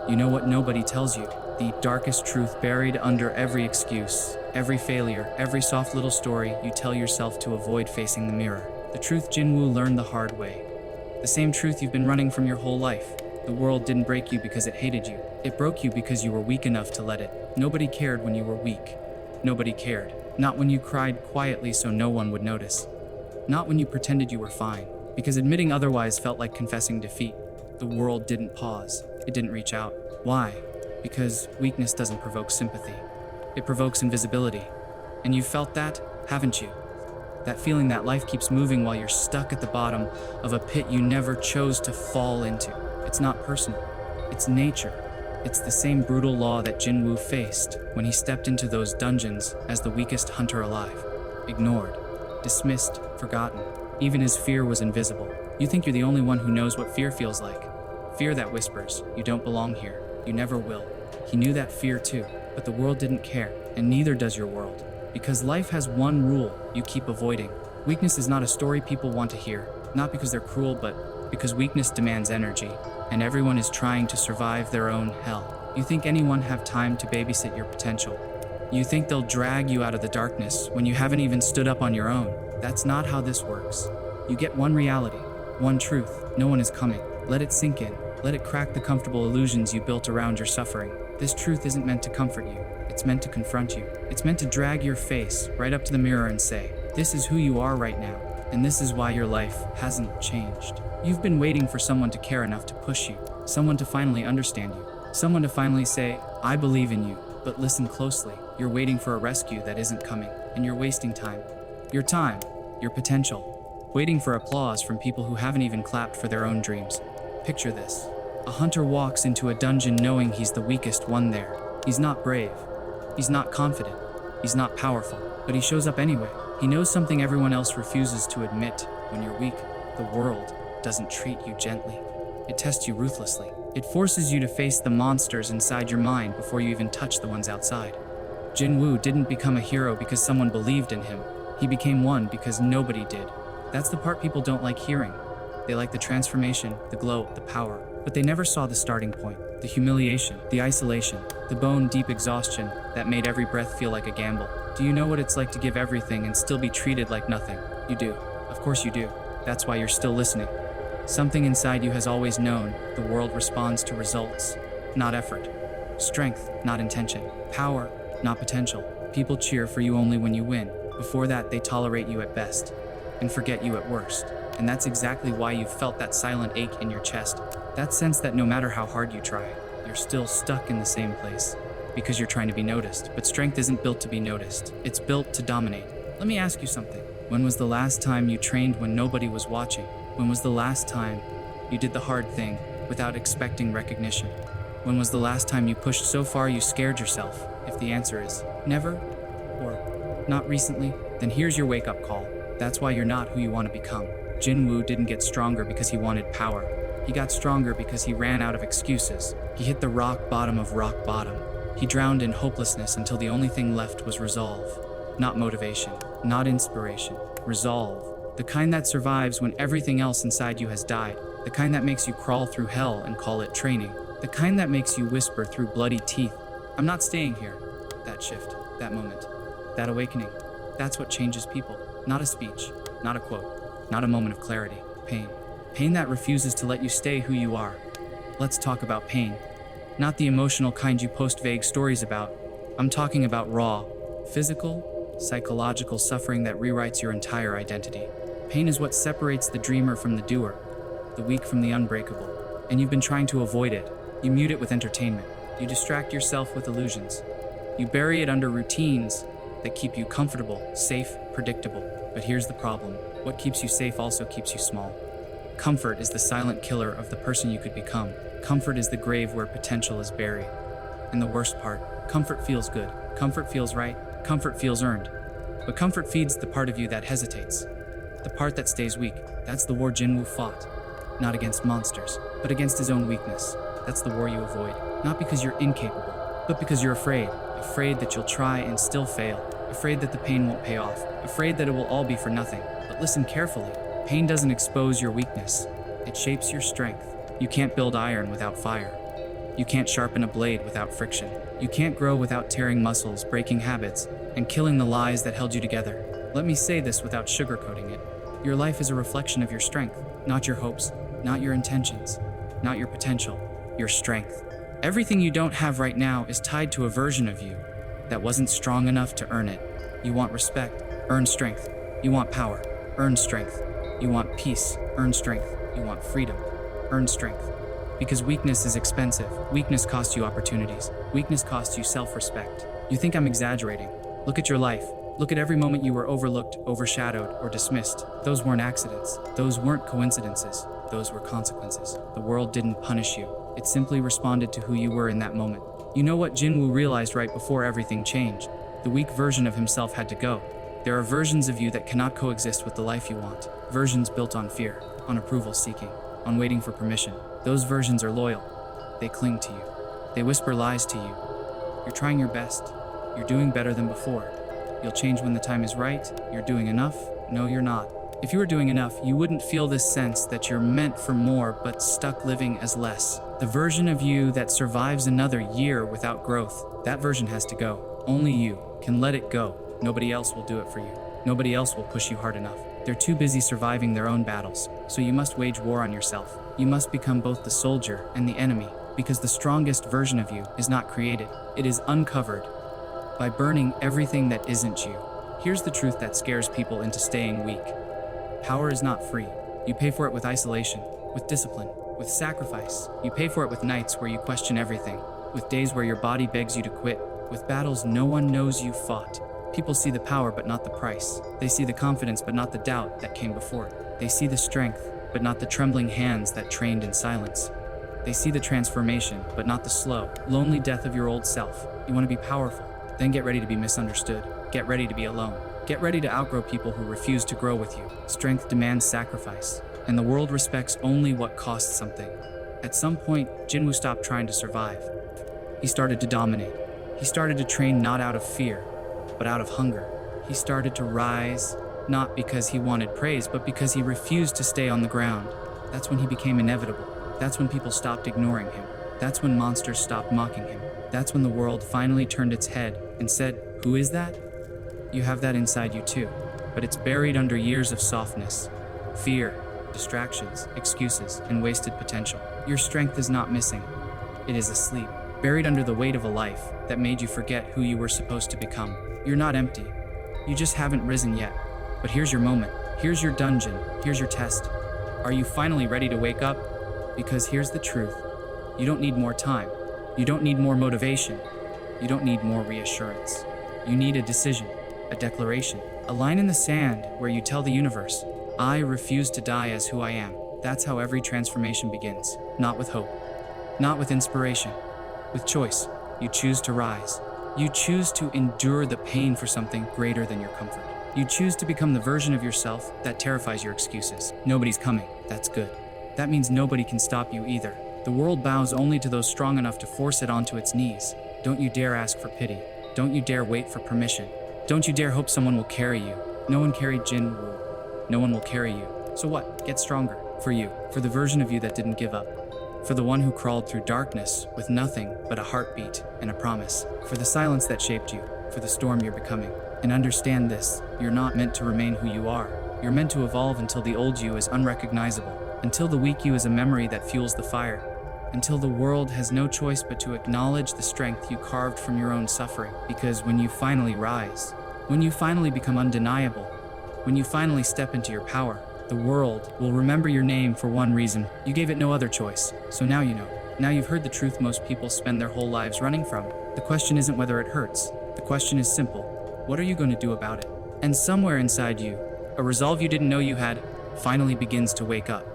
You know what nobody tells you, the darkest truth buried under every excuse, every failure, every soft little story you tell yourself to avoid facing the mirror. The truth Jinwoo learned the hard way. The same truth you've been running from your whole life. The world didn't break you because it hated you. It broke you because you were weak enough to let it. Nobody cared when you were weak. Nobody cared. Not when you cried quietly so no one would notice. Not when you pretended you were fine. Because admitting otherwise felt like confessing defeat. The world didn't pause. It didn't reach out. Why? Because weakness doesn't provoke sympathy. It provokes invisibility. And you've felt that, haven't you? That feeling that life keeps moving while you're stuck at the bottom of a pit you never chose to fall into. It's not personal. It's nature. It's the same brutal law that Jinwoo faced when he stepped into those dungeons as the weakest hunter alive. Ignored, dismissed, forgotten. Even his fear was invisible. You think you're the only one who knows what fear feels like. Fear that whispers, you don't belong here. You never will. He knew that fear too, but the world didn't care, and neither does your world. Because life has one rule you keep avoiding. Weakness is not a story people want to hear, not because they're cruel, but because weakness demands energy, and everyone is trying to survive their own hell. You think anyone have time to babysit your potential. You think they'll drag you out of the darkness when you haven't even stood up on your own. That's not how this works. You get one reality, one truth. No one is coming. Let it sink in. Let it crack the comfortable illusions you built around your suffering. This truth isn't meant to comfort you. It's meant to confront you. It's meant to drag your face right up to the mirror and say, this is who you are right now, and this is why your life hasn't changed. You've been waiting for someone to care enough to push you, someone to finally understand you, someone to finally say, I believe in you. But listen closely. You're waiting for a rescue that isn't coming, and you're wasting time. Your time, your potential, waiting for applause from people who haven't even clapped for their own dreams. Picture this. A hunter walks into a dungeon knowing he's the weakest one there. He's not brave. He's not confident. He's not powerful. But he shows up anyway. He knows something everyone else refuses to admit. When you're weak, the world doesn't treat you gently. It tests you ruthlessly. It forces you to face the monsters inside your mind before you even touch the ones outside. Jinwoo didn't become a hero because someone believed in him. He became one because nobody did. That's the part people don't like hearing. They like the transformation, the glow, the power, but they never saw the starting point, the humiliation, the isolation, the bone-deep exhaustion that made every breath feel like a gamble. Do you know what it's like to give everything and still be treated like nothing? You do. Of course you do. That's why you're still listening. Something inside you has always known the world responds to results, not effort. Strength, not intention. Power, not potential. People cheer for you only when you win. Before that, they tolerate you at best and forget you at worst. And that's exactly why you've felt that silent ache in your chest. That sense that no matter how hard you try, you're still stuck in the same place because you're trying to be noticed. But strength isn't built to be noticed. It's built to dominate. Let me ask you something. When was the last time you trained when nobody was watching? When was the last time you did the hard thing without expecting recognition? When was the last time you pushed so far you scared yourself? If the answer is never or not recently, then here's your wake-up call. That's why you're not who you want to become. Jinwoo didn't get stronger because he wanted power. He got stronger because he ran out of excuses. He hit the rock bottom of rock bottom. He drowned in hopelessness until the only thing left was resolve. Not motivation, not inspiration. Resolve. The kind that survives when everything else inside you has died. The kind that makes you crawl through hell and call it training. The kind that makes you whisper through bloody teeth, I'm not staying here. That shift, that moment, that awakening. That's what changes people. Not a speech, not a quote, not a moment of clarity. Pain. Pain that refuses to let you stay who you are. Let's talk about pain. Not the emotional kind you post vague stories about. I'm talking about raw, physical, psychological suffering that rewrites your entire identity. Pain is what separates the dreamer from the doer, the weak from the unbreakable. And you've been trying to avoid it. You mute it with entertainment. You distract yourself with illusions. You bury it under routines that keep you comfortable, safe, predictable. But here's the problem. What keeps you safe also keeps you small. Comfort is the silent killer of the person you could become. Comfort is the grave where potential is buried. And the worst part, comfort feels good. Comfort feels right. Comfort feels earned. But comfort feeds the part of you that hesitates. The part that stays weak. That's the war Jinwoo fought. Not against monsters, but against his own weakness. That's the war you avoid. Not because you're incapable, but because you're afraid. Afraid that you'll try and still fail. Afraid that the pain won't pay off. Afraid that it will all be for nothing. But listen carefully. Pain doesn't expose your weakness. It shapes your strength. You can't build iron without fire. You can't sharpen a blade without friction. You can't grow without tearing muscles, breaking habits, and killing the lies that held you together. Let me say this without sugarcoating it. Your life is a reflection of your strength, not your hopes, not your intentions, not your potential, your strength. Everything you don't have right now is tied to a version of you that wasn't strong enough to earn it. You want respect, earn strength. You want power, earn strength. You want peace, earn strength. You want freedom, earn strength. Because weakness is expensive. Weakness costs you opportunities. Weakness costs you self-respect. You think I'm exaggerating? Look at your life. Look at every moment you were overlooked, overshadowed, or dismissed. Those weren't accidents. Those weren't coincidences. Those were consequences. The world didn't punish you. It simply responded to who you were in that moment. You know what Jinwoo realized right before everything changed? The weak version of himself had to go. There are versions of you that cannot coexist with the life you want. Versions built on fear, on approval seeking, on waiting for permission. Those versions are loyal. They cling to you. They whisper lies to you. You're trying your best. You're doing better than before. You'll change when the time is right. You're doing enough. No, you're not. If you were doing enough, you wouldn't feel this sense that you're meant for more but stuck living as less. The version of you that survives another year without growth, that version has to go. Only you can let it go. Nobody else will do it for you. Nobody else will push you hard enough. They're too busy surviving their own battles, so you must wage war on yourself. You must become both the soldier and the enemy, because the strongest version of you is not created. It is uncovered by burning everything that isn't you. Here's the truth that scares people into staying weak. Power is not free. You pay for it with isolation, with discipline, with sacrifice. You pay for it with nights where you question everything, with days where your body begs you to quit, with battles no one knows you fought. People see the power but not the price. They see the confidence but not the doubt that came before it. They see the strength but not the trembling hands that trained in silence. They see the transformation but not the slow, lonely death of your old self. You want to be powerful? Then get ready to be misunderstood. Get ready to be alone. Get ready to outgrow people who refuse to grow with you. Strength demands sacrifice, and the world respects only what costs something. At some point, Jinwoo stopped trying to survive. He started to dominate. He started to train not out of fear, but out of hunger. He started to rise, not because he wanted praise, but because he refused to stay on the ground. That's when he became inevitable. That's when people stopped ignoring him. That's when monsters stopped mocking him. That's when the world finally turned its head and said, "Who is that?" You have that inside you too, but it's buried under years of softness, fear, distractions, excuses, and wasted potential. Your strength is not missing. It is asleep, buried under the weight of a life that made you forget who you were supposed to become. You're not empty. You just haven't risen yet. But here's your moment. Here's your dungeon. Here's your test. Are you finally ready to wake up? Because here's the truth. You don't need more time. You don't need more motivation. You don't need more reassurance. You need a decision, a declaration, a line in the sand where you tell the universe, "I refuse to die as who I am." That's how every transformation begins. Not with hope, not with inspiration, with choice. You choose to rise. You choose to endure the pain for something greater than your comfort. You choose to become the version of yourself that terrifies your excuses. Nobody's coming. That's good. That means nobody can stop you either. The world bows only to those strong enough to force it onto its knees. Don't you dare ask for pity. Don't you dare wait for permission. Don't you dare hope someone will carry you. No one carried Jinwoo. No one will carry you. So what? Get stronger. For you. For the version of you that didn't give up. For the one who crawled through darkness with nothing but a heartbeat and a promise. For the silence that shaped you. For the storm you're becoming. And understand this. You're not meant to remain who you are. You're meant to evolve until the old you is unrecognizable. Until the weak you is a memory that fuels the fire. Until the world has no choice but to acknowledge the strength you carved from your own suffering. Because when you finally rise, when you finally become undeniable, when you finally step into your power, the world will remember your name for one reason. You gave it no other choice. So now you know. Now you've heard the truth most people spend their whole lives running from. The question isn't whether it hurts. The question is simple. What are you going to do about it? And somewhere inside you, a resolve you didn't know you had finally begins to wake up.